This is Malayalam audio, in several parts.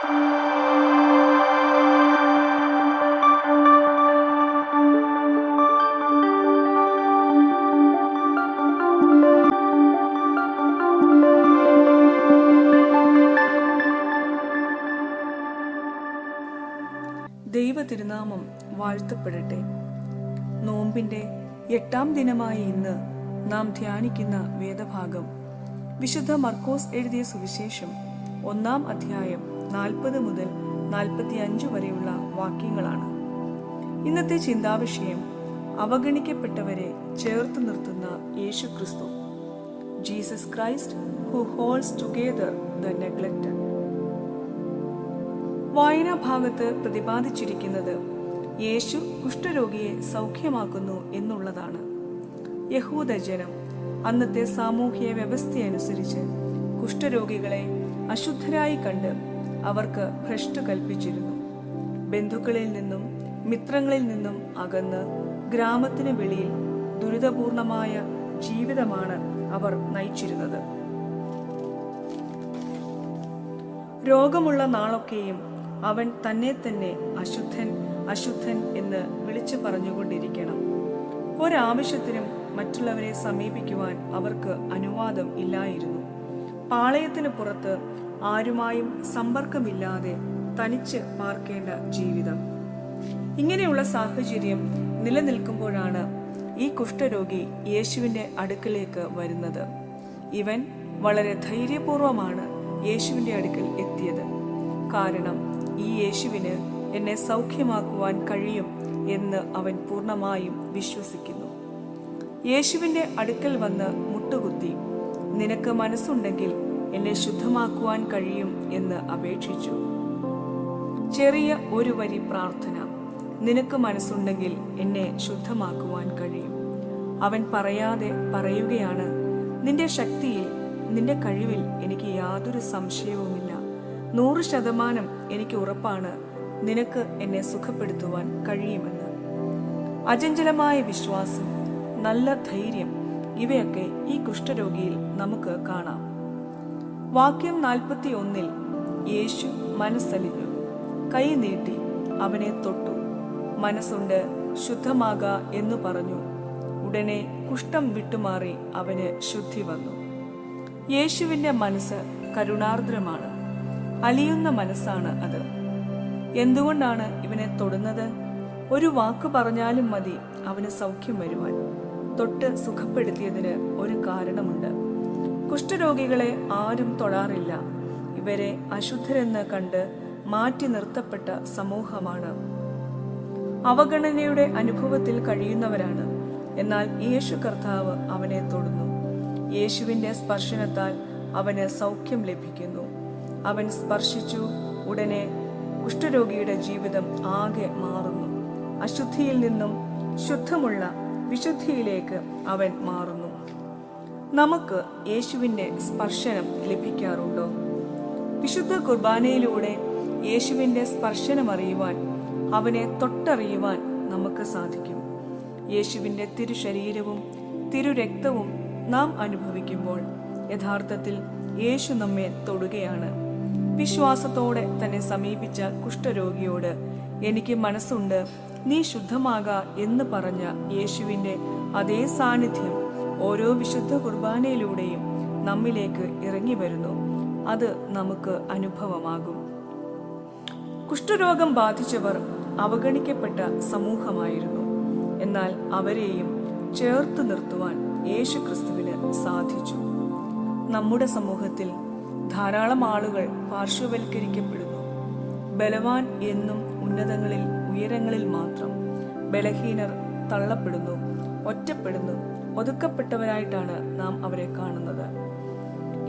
ദൈവ തിരുനാമം വാഴ്ത്തപ്പെടട്ടെ. നോമ്പിന്റെ 8-ാം ദിനമായ ഇന്ന് നാം ധ്യാനിക്കുന്ന വേദഭാഗം വിശുദ്ധ മർക്കോസ് എഴുതിയ സുവിശേഷം 1-ാം അധ്യായം 40 മുതൽ 45 വരെയുള്ള വാക്യങ്ങളാണ്. ഇന്നത്തെ ചിന്താവിഷയം അവഗണിക്കപ്പെട്ടവരെ ചേർത്ത് നിർത്തുന്ന യേശു ക്രിസ്തു. Jesus Christ who holds together the neglected. വായനാ ഭാഗത്ത് പ്രതിപാദിച്ചിരിക്കുന്നത് യേശു കുഷ്ഠരോഗിയെ സൗഖ്യമാക്കുന്നു എന്നുള്ളതാണ്. യഹൂദജനം അന്നത്തെ സാമൂഹ്യ വ്യവസ്ഥയനുസരിച്ച് കുഷ്ഠരോഗികളെ അശുദ്ധരായി കണ്ട് അവർക്ക് ഭ്രഷ്ട് കൽപ്പിച്ചിരുന്നു. ബന്ധുക്കളിൽ നിന്നും മിത്രങ്ങളിൽ നിന്നും അകന്ന് ഗ്രാമത്തിന് വെളിയിൽ ദുരിതപൂർണമായ ജീവിതമാണ് അവർ നയിച്ചിരുന്നത്. രോഗമുള്ള നാളൊക്കെയും അവൻ തന്നെ തന്നെ അശുദ്ധൻ അശുദ്ധൻ എന്ന് വിളിച്ചു പറഞ്ഞുകൊണ്ടിരിക്കണം. ഒരാവശ്യത്തിനും മറ്റുള്ളവരെ സമീപിക്കുവാൻ അവർക്ക് അനുവാദം ഇല്ലായിരുന്നു. പാളയത്തിന് പുറത്ത് ആരുമായും സമ്പർക്കമില്ലാതെ തനിച്ച് പാർക്കേണ്ട ജീവിതം. ഇങ്ങനെയുള്ള സാഹചര്യം നിലനിൽക്കുമ്പോഴാണ് ഈ കുഷ്ഠരോഗി യേശുവിന്റെ അടുക്കലേക്ക് വരുന്നത്. ഇവൻ വളരെ ധൈര്യപൂർവമാണ് യേശുവിന്റെ അടുക്കൽ എത്തിയത്. കാരണം ഈ യേശുവിന് എന്നെ സൗഖ്യമാക്കുവാൻ കഴിയും എന്ന് അവൻ പൂർണ്ണമായും വിശ്വസിക്കുന്നു. യേശുവിന്റെ അടുക്കൽ വന്ന് മുട്ടുകുത്തി, നിനക്ക് മനസ്സുണ്ടെങ്കിൽ എന്നെ ശുദ്ധമാക്കുവാൻ കഴിയും എന്ന് അപേക്ഷിച്ചു. ചെറിയ ഒരു വരി പ്രാർത്ഥന, നിനക്ക് മനസ്സുണ്ടെങ്കിൽ എന്നെ ശുദ്ധമാക്കുവാൻ കഴിയും. അവൻ പറയാതെ പറയുകയാണ്, നിന്റെ ശക്തിയിൽ നിന്റെ കഴിവിൽ എനിക്ക് യാതൊരു സംശയവുമില്ല. 100% എനിക്ക് ഉറപ്പാണ് നിനക്ക് എന്നെ സുഖപ്പെടുത്തുവാൻ കഴിയുമെന്ന്. അചഞ്ചലമായ വിശ്വാസം, നല്ല ധൈര്യം, ഇവയൊക്കെ ഈ കുഷ്ഠരോഗിയിൽ നമുക്ക് കാണാം. വാക്യം 41 യേശു മനസ്സലിഞ്ഞു, കൈ നീട്ടി അവനെ തൊട്ടു, മനസ്സുണ്ട് ശുദ്ധമാക എന്നു പറഞ്ഞു. ഉടനെ കുഷ്ഠം വിട്ടുമാറി അവന് ശുദ്ധി വന്നു. യേശുവിന്റെ മനസ്സ് കരുണാർദ്രമാണ്. അലിയുന്ന മനസ്സാണ് അത്. എന്തുകൊണ്ടാണ് ഇവനെ തൊടുന്നത്? ഒരു വാക്ക് പറഞ്ഞാലും മതി അവന് സൗഖ്യം വരുവാൻ. തൊട്ട് സുഖപ്പെടുത്തിയതിന് ഒരു കാരണമുണ്ട്. കുഷ്ഠരോഗികളെ ആരും തൊടാറില്ല. ഇവരെ അശുദ്ധരെന്ന് കണ്ട് മാറ്റി നിർത്തപ്പെട്ട സമൂഹമാണ്. അവഗണനയുടെ അനുഭവത്തിൽ കഴിയുന്നവരാണ്. എന്നാൽ യേശു കർത്താവ് അവനെ തൊടുന്നു. യേശുവിന്റെ സ്പർശനത്താൽ അവന് സൗഖ്യം ലഭിക്കുന്നു. അവൻ സ്പർശിച്ചു. ഉടനെ കുഷ്ഠരോഗിയുടെ ജീവിതം ആകെ മാറുന്നു. അശുദ്ധിയിൽ നിന്നും ശുദ്ധമുള്ള വിശുദ്ധിയിലേക്ക് അവൻ മാറുന്നു. നമുക്ക് യേശുവിന്റെ സ്പർശനം ലഭിക്കാറുണ്ടോ? വിശുദ്ധ കുർബാനയിലൂടെ യേശുവിന്റെ സ്പർശനം അറിയുവാൻ, അവനെ തൊട്ടറിയുവാൻ നമുക്ക് സാധിക്കും. യേശുവിന്റെ തിരുശരീരവും തിരുരക്തവും നാം അനുഭവിക്കുമ്പോൾ യഥാർത്ഥത്തിൽ യേശു നമ്മെ തൊടുകയാണ്. വിശ്വാസത്തോടെ തന്നെ സമീപിച്ച കുഷ്ഠരോഗിയോട് എനിക്ക് മനസ്സുണ്ട്, നീ ശുദ്ധമാക എന്ന് പറഞ്ഞ യേശുവിന്റെ അതേ സാന്നിധ്യം ഓരോ വിശുദ്ധ കുർബാനയിലൂടെയും നമ്മിലേക്ക് ഇറങ്ങി വരുന്നു. അത് നമുക്ക് അനുഭവമാകും. കുഷ്ഠരോഗം ബാധിച്ചവർ അവഗണിക്കപ്പെട്ട സമൂഹമായിരുന്നു. എന്നാൽ അവരെയും ചേർത്ത് നിർത്തുവാൻ യേശു ക്രിസ്തുവിന് സാധിച്ചു. നമ്മുടെ സമൂഹത്തിൽ ധാരാളം ആളുകൾ പാർശ്വവൽക്കരിക്കപ്പെടുന്നു. ബലവാൻ എന്നും ഉന്നതങ്ങളിൽ ഉയരങ്ങളിൽ മാത്രം, ബലഹീനർ തള്ളപ്പെടുന്നു, ഒറ്റപ്പെടുന്നു, ഒതുക്കപ്പെട്ടവരായിട്ടാണ് നാം അവരെ കാണുന്നത്.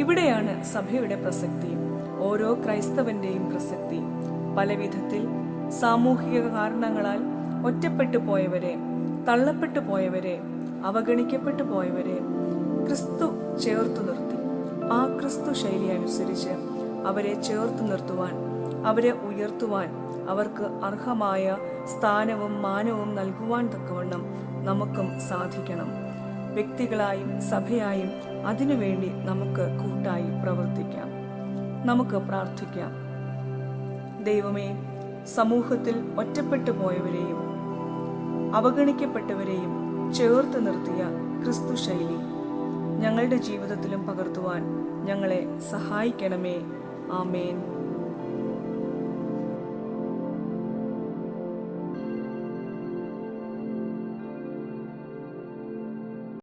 ഇവിടെയാണ് സഭയുടെ പ്രസക്തി, ഓരോ ക്രൈസ്തവന്റെയും പ്രസക്തി. പലവിധത്തിൽ സാമൂഹിക കാരണങ്ങളാൽ ഒറ്റപ്പെട്ടു പോയവരെ, തള്ളപ്പെട്ടു പോയവരെ, അവഗണിക്കപ്പെട്ടു പോയവരെ ക്രിസ്തു ചേർത്തു നിർത്തി. ആ ക്രിസ്തു ശൈലി അനുസരിച്ച് അവരെ ചേർത്തു നിർത്തുവാൻ, അവരെ ഉയർത്തുവാൻ, അവർക്ക് അർഹമായ സ്ഥാനവും മാനവും നൽകുവാൻ തക്കവണ്ണം നമുക്കും സാധിക്കണം. വ്യക്തികളായും സഭയായും അതിനുവേണ്ടി നമുക്ക് കൂട്ടായി പ്രവർത്തിക്കാം. നമുക്ക് പ്രാർത്ഥിക്കാം. ദൈവമേ, സമൂഹത്തിൽ ഒറ്റപ്പെട്ടു പോയവരെയും അവഗണിക്കപ്പെട്ടവരെയും ചേർത്ത് നിർത്തിയ ക്രിസ്തു ശൈലി ഞങ്ങളുടെ ജീവിതത്തിലും പകർത്തുവാൻ ഞങ്ങളെ സഹായിക്കണമേ. ആമേൻ.